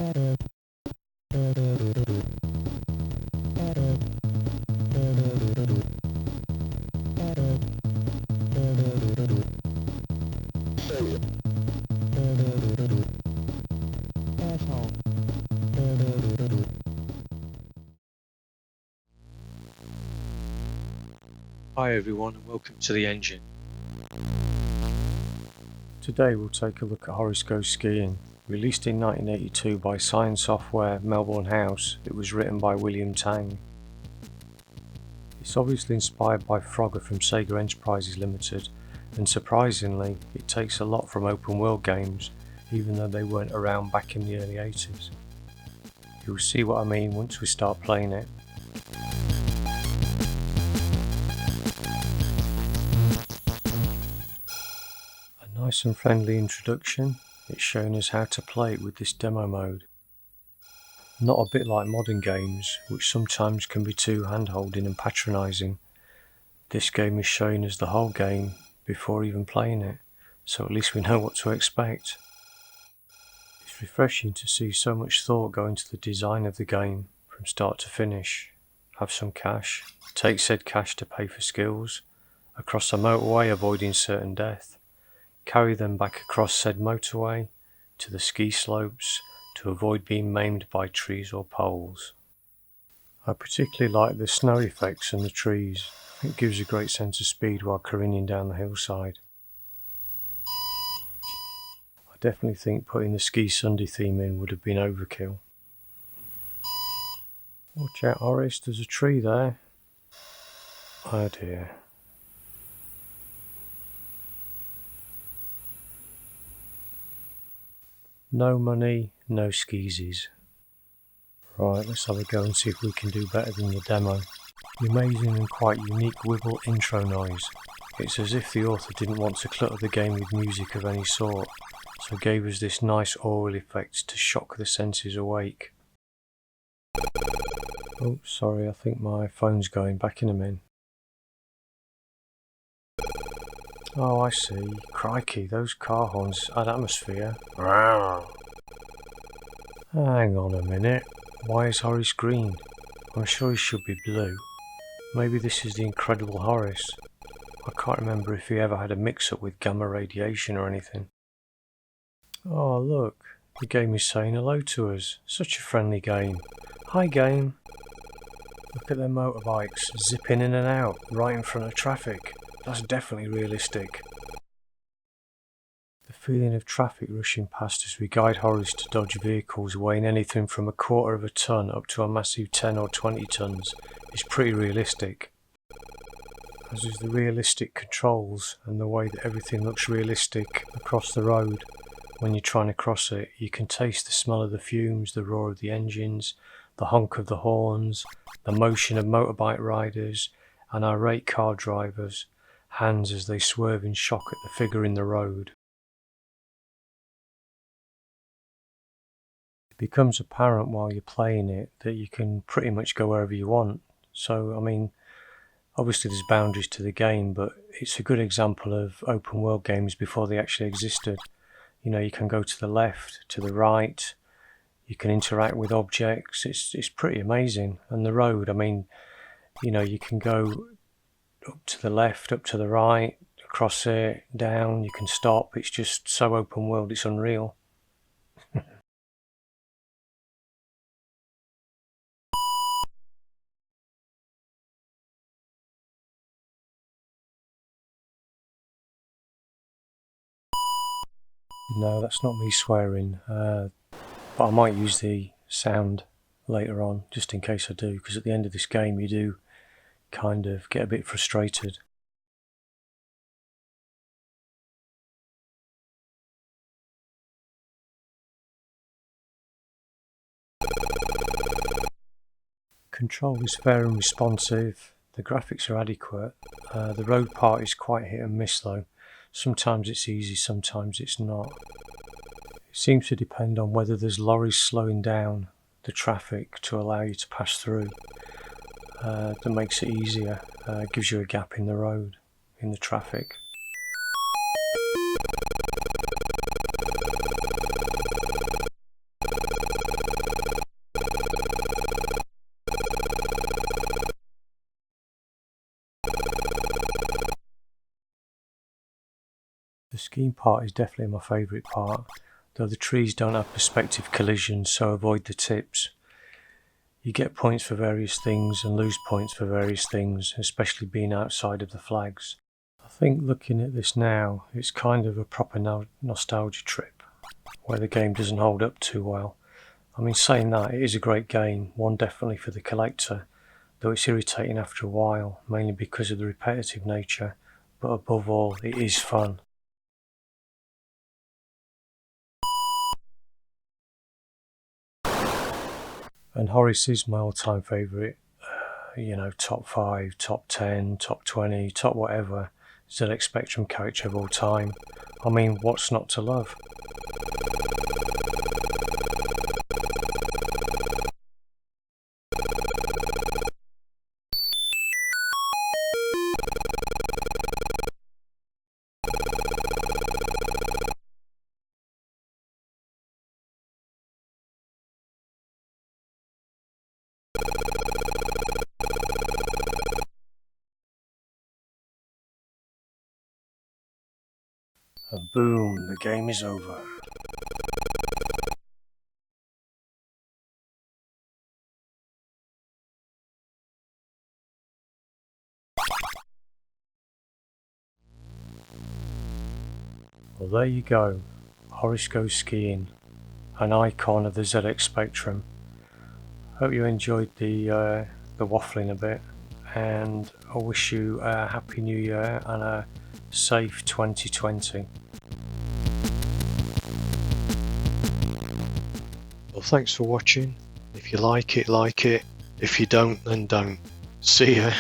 Hi everyone and welcome to the engine. Today we'll take a look at Horace Goes Skiing. Released in 1982 by Psion Software, Melbourne House, it was written by William Tang. It's obviously inspired by Frogger from Sega Enterprises Limited, and surprisingly it takes a lot from open world games, even though they weren't around back in the early 80s. You'll see what I mean once we start playing it. Nice and friendly introduction. It's showing us how to play it with this demo mode. Not a bit like modern games, which sometimes can be too hand-holding and patronising. This game is showing us the whole game before even playing it, so at least we know what to expect. It's refreshing to see so much thought go into the design of the game from start to finish. Have some cash, take said cash to pay for skills, across a motorway avoiding certain death, carry them back across said motorway to the ski slopes to avoid being maimed by trees or poles. I particularly like the snow effects and the trees. It gives a great sense of speed while careening down the hillside. I definitely think putting the Ski Sunday theme in would have been overkill. Watch out, Horace, there's a tree there. Oh dear. No money, no skeezies. Right, let's have a go and see if we can do better than the demo. The amazing and quite unique wibble intro noise. It's as if the author didn't want to clutter the game with music of any sort, so gave us this nice aural effect to shock the senses awake. Oh, sorry, I think my phone's going. Back in a min. Oh, I see. Crikey, those car horns add atmosphere. Hang on a minute. Why is Horace green? I'm sure he should be blue. Maybe this is the Incredible Horace. I can't remember if he ever had a mix-up with gamma radiation or anything. Oh look, the game is saying hello to us. Such a friendly game. Hi game. Look at their motorbikes zipping in and out right in front of traffic. That's definitely realistic. The feeling of traffic rushing past as we guide Horace to dodge vehicles weighing anything from a quarter of a tonne up to a massive 10 or 20 tonnes is pretty realistic. As is the realistic controls and the way that everything looks realistic across the road. When you're trying to cross it, you can taste the smell of the fumes, the roar of the engines, the honk of the horns, the motion of motorbike riders and irate car drivers' hands as they swerve in shock at the figure in the road. It becomes apparent while you're playing it that you can pretty much go wherever you want. So, I mean, obviously there's boundaries to the game, but it's a good example of open world games before they actually existed. You know, you can go to the left, to the right, you can interact with objects. It's pretty amazing. And the road, I mean, you know, you can go up to the left, up to the right, across it, down, you can stop. It's just so open world, it's unreal. No, that's not me swearing, but I might use the sound later on, just in case I do, because at the end of this game you do kind of get a bit frustrated. Control is fair and responsive, the graphics are adequate, the road part is quite hit and miss though. Sometimes it's easy, sometimes it's not. It seems to depend on whether there's lorries slowing down the traffic to allow you to pass through. That makes it easier, gives you a gap in the road, in the traffic. skiing part is definitely my favourite part, though the trees don't have perspective collisions, so avoid the tips. You get points for various things and lose points for various things, especially being outside of the flags. I think looking at this now, it's kind of a proper nostalgia trip, where the game doesn't hold up too well. I mean, saying that, it is a great game, one definitely for the collector, though it's irritating after a while, mainly because of the repetitive nature, but above all, it is fun. And Horace is my all-time favourite, top 5, top 10, top 20, top whatever ZX Spectrum character of all time. I mean, what's not to love? And boom, the game is over. Well, there you go. Horace goes skiing, an icon of the ZX Spectrum. Hope you enjoyed the waffling a bit, and I wish you a happy new year and a safe 2020. Well, thanks for watching. If you like it, like it. If you don't, then don't. See ya.